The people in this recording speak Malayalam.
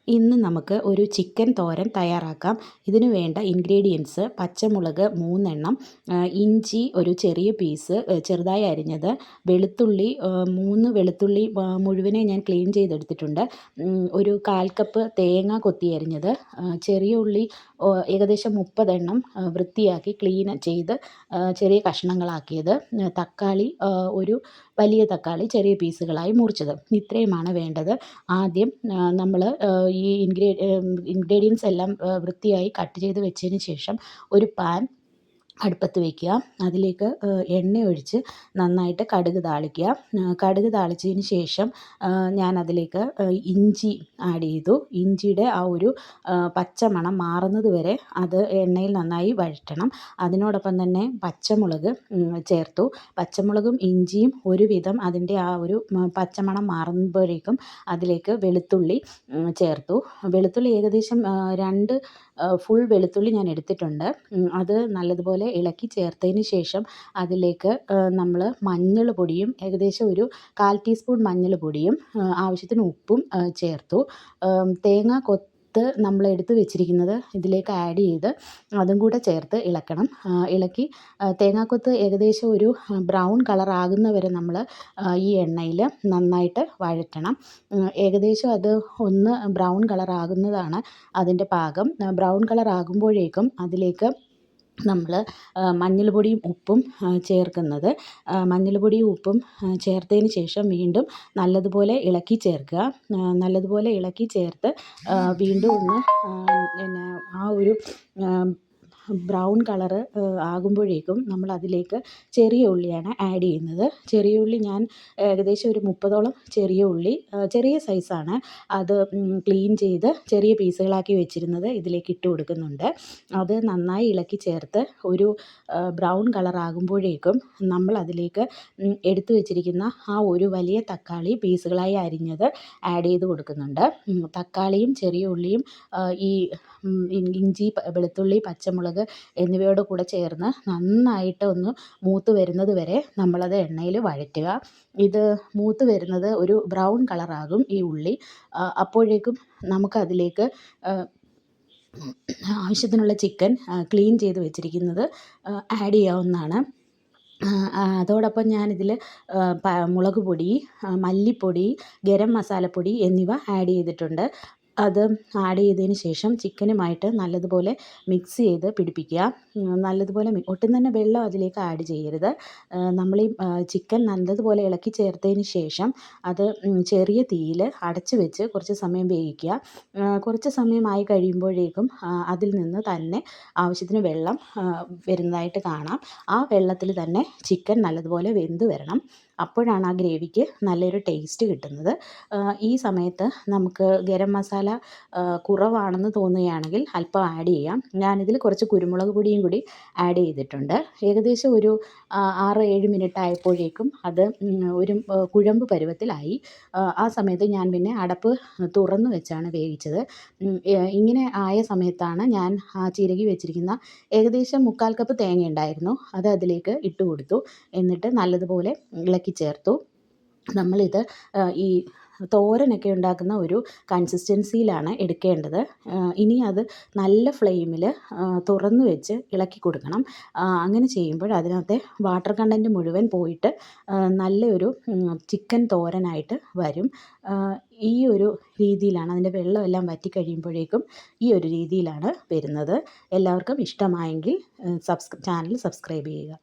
ഇന്ന് നമുക്ക് ഒരു ചിക്കൻ തോരൻ തയ്യാറാക്കാം. ഇതിനു വേണ്ട ഇൻഗ്രീഡിയൻസ്: പച്ചമുളക് 3 എണ്ണം, ഇഞ്ചി ഒരു ചെറിയ പീസ് ചെറുതായി അരിഞ്ഞത്, വെളുത്തുള്ളി 3 വെളുത്തുള്ളി മുഴുവനെ ഞാൻ ക്ലീൻ ചെയ്തെടുത്തിട്ടുണ്ട്, ഒരു 1/4 കപ്പ് തേങ്ങ കൊത്തി അരിഞ്ഞത്, ചെറിയ ഉള്ളി ഏകദേശം 30 എണ്ണം വൃത്തിയാക്കി ക്ലീൻ ചെയ്ത് ചെറിയ കഷ്ണങ്ങളാക്കിയത്, തക്കാളി ഒരു വലിയ തക്കാളി ചെറിയ പീസുകളായി മുറിച്ചത്. ഇത്രയുമാണ് വേണ്ടത്. ആദ്യം നമ്മൾ ഈ ഇൻഗ്രീഡിയൻസ് എല്ലാം വൃത്തിയായി കട്ട് ചെയ്ത് വെച്ചതിന് ശേഷം ഒരു പാൻ അടുപ്പത്ത് വയ്ക്കുക. അതിലേക്ക് എണ്ണ ഒഴിച്ച് നന്നായിട്ട് കടുക് താളിക്കുക. കടുക് താളിച്ചതിന് ശേഷം ഞാൻ അതിലേക്ക് ഇഞ്ചി ആഡ് ചെയ്തു. ഇഞ്ചിയുടെ ആ ഒരു പച്ചമണം മാറുന്നത് വരെ അത് എണ്ണയിൽ നന്നായി വഴറ്റണം. അതിനോടൊപ്പം തന്നെ പച്ചമുളക് ചേർത്തു. പച്ചമുളകും ഇഞ്ചിയും ഒരുവിധം അതിൻ്റെ ആ ഒരു പച്ചമണം മാറുമ്പോഴേക്കും അതിലേക്ക് വെളുത്തുള്ളി ചേർത്തു. വെളുത്തുള്ളി ഏകദേശം 2 ഫുൾ വെളുത്തുള്ളി ഞാൻ എടുത്തിട്ടുണ്ട്. അത് നല്ലതുപോലെ ഇളക്കി ചേർത്തതിന് ശേഷം അതിലേക്ക് നമ്മൾ മഞ്ഞൾ പൊടിയും ഏകദേശം ഒരു 1/4 ടീസ്പൂൺ മഞ്ഞൾ പൊടിയും ആവശ്യത്തിന് ഉപ്പും ചേർത്തു. തേങ്ങ കൊത്ത് നമ്മൾ എടുത്ത് വെച്ചിരിക്കുന്നത് ഇതിലേക്ക് ആഡ് ചെയ്ത് അതും കൂടെ ചേർത്ത് ഇളക്കണം. ഇളക്കി തേങ്ങാക്കൊത്ത് ഏകദേശം ഒരു ബ്രൗൺ കളർ ആകുന്നവരെ നമ്മൾ ഈ എണ്ണയിൽ നന്നായിട്ട് വഴറ്റണം. ഏകദേശം അത് ഒന്ന് ബ്രൗൺ കളർ ആകുന്നതാണ് അതിൻ്റെ പാകം. ബ്രൗൺ കളർ ആകുമ്പോഴേക്കും അതിലേക്ക് നമ്മൾ മഞ്ഞൾപ്പൊടിയും ഉപ്പും ചേർക്കുന്നത്. മഞ്ഞൾപ്പൊടിയും ഉപ്പും ചേർത്തതിന് ശേഷം വീണ്ടും നല്ലതുപോലെ ഇളക്കി ചേർക്കുക. നല്ലതുപോലെ ഇളക്കി ചേർത്ത് വീണ്ടും ഒന്ന് പിന്നെ ആ ഒരു ബ്രൗൺ കളറ് ആകുമ്പോഴേക്കും നമ്മൾ അതിലേക്ക് ചെറിയ ഉള്ളിയാണ് ആഡ് ചെയ്യുന്നത്. ചെറിയ ഉള്ളി ഞാൻ ഏകദേശം ഒരു 30ഓളം ചെറിയ ഉള്ളി, ചെറിയ സൈസാണ്, അത് ക്ലീൻ ചെയ്ത് ചെറിയ പീസുകളാക്കി വെച്ചിരുന്നത് ഇതിലേക്ക് ഇട്ട് കൊടുക്കുന്നുണ്ട്. അത് നന്നായി ഇളക്കി ചേർത്ത് ഒരു ബ്രൗൺ കളർ ആകുമ്പോഴേക്കും നമ്മൾ അതിലേക്ക് എടുത്തു വെച്ചിരിക്കുന്ന ആ ഒരു വലിയ തക്കാളി പീസുകളായി അരിഞ്ഞത് ആഡ് ചെയ്ത് കൊടുക്കുന്നുണ്ട്. തക്കാളിയും ചെറിയ ഉള്ളിയും ഈ ഇഞ്ചി, വെളുത്തുള്ളി, പച്ചമുളക് എന്നിവയോട് കൂടെ ചേർന്ന് നന്നായിട്ട് ഒന്ന് മൂത്ത് വരുന്നത് വരെ നമ്മളത് എണ്ണയിൽ വഴറ്റുക. ഇത് മൂത്ത് വരുന്നത് ഒരു ബ്രൗൺ കളറാകും ഈ ഉള്ളി. അപ്പോഴേക്കും നമുക്കതിലേക്ക് ആവശ്യത്തിനുള്ള ചിക്കൻ ക്ലീൻ ചെയ്ത് വെച്ചിരിക്കുന്നത് ആഡ് ചെയ്യാവുന്നതാണ്. അതോടൊപ്പം ഞാനിതിൽ മുളക് പൊടി, മല്ലിപ്പൊടി, ഗരം മസാലപ്പൊടി എന്നിവ ആഡ് ചെയ്തിട്ടുണ്ട്. അത് ആഡ് ചെയ്തതിന് ശേഷം ചിക്കനുമായിട്ട് നല്ലതുപോലെ മിക്സ് ചെയ്ത് പിടിപ്പിക്കുക. നല്ലതുപോലെ ഒട്ടും തന്നെ വെള്ളം അതിലേക്ക് ആഡ് ചെയ്യരുത്. നമ്മൾ ഈ ചിക്കൻ നല്ലതുപോലെ ഇളക്കി ചേർത്തതിന് ശേഷം അത് ചെറിയ തീയിൽ അടച്ച് വെച്ച് കുറച്ച് സമയം വേവിക്കുക. കുറച്ച് സമയമായി കഴിയുമ്പോഴേക്കും അതിൽ നിന്ന് തന്നെ ആവശ്യത്തിന് വെള്ളം വരുന്നതായിട്ട് കാണാം. ആ വെള്ളത്തിൽ തന്നെ ചിക്കൻ നല്ലതുപോലെ വെന്ത് വരണം. അപ്പോഴാണ് ആ ഗ്രേവിക്ക് നല്ലൊരു ടേസ്റ്റ് കിട്ടുന്നത്. ഈ സമയത്ത് നമുക്ക് ഗരം മസാല കുറവാണെന്ന് തോന്നുകയാണെങ്കിൽ അല്പം ആഡ് ചെയ്യാം. ഞാനിതിൽ കുറച്ച് കുരുമുളക് പൊടിയും കൂടി ആഡ് ചെയ്തിട്ടുണ്ട്. ഏകദേശം ഒരു 6-7 മിനിറ്റ് ആയപ്പോഴേക്കും അത് ഒരു കുഴമ്പ് പരുവത്തിലായി. ആ സമയത്ത് ഞാൻ പിന്നെ അടപ്പ് തുറന്ന് വെച്ചാണ് വേവിച്ചത്. ഇങ്ങനെ ആയ സമയത്താണ് ഞാൻ ആ ചിരകി വെച്ചിരിക്കുന്ന ഏകദേശം 1/4 കപ്പ് തേങ്ങ ഉണ്ടായിരുന്നു, അത് അതിലേക്ക് ഇട്ട് കൊടുത്തു. എന്നിട്ട് നല്ലതുപോലെ ഇളക്കി ചേർത്തു. നമ്മളിത് ഈ തോരനൊക്കെ ഉണ്ടാക്കുന്ന ഒരു കൺസിസ്റ്റൻസിയിലാണ് എടുക്കേണ്ടത്. ഇനി അത് നല്ല ഫ്ലെയിമിൽ തുറന്ന് വെച്ച് ഇളക്കി കൊടുക്കണം. അങ്ങനെ ചെയ്യുമ്പോൾ അതിനകത്തെ വാട്ടർ കണ്ടൻറ്റ് മുഴുവൻ പോയിട്ട് നല്ലൊരു ചിക്കൻ തോരനായിട്ട് വരും. ഈ ഒരു രീതിയിലാണ് അതിൻ്റെ വെള്ളമെല്ലാം വറ്റി കഴിയുമ്പോഴേക്കും ഈ ഒരു രീതിയിലാണ് വരുന്നത്. എല്ലാവർക്കും ഇഷ്ടമായെങ്കിൽ ചാനൽ സബ്സ്ക്രൈബ് ചെയ്യുക.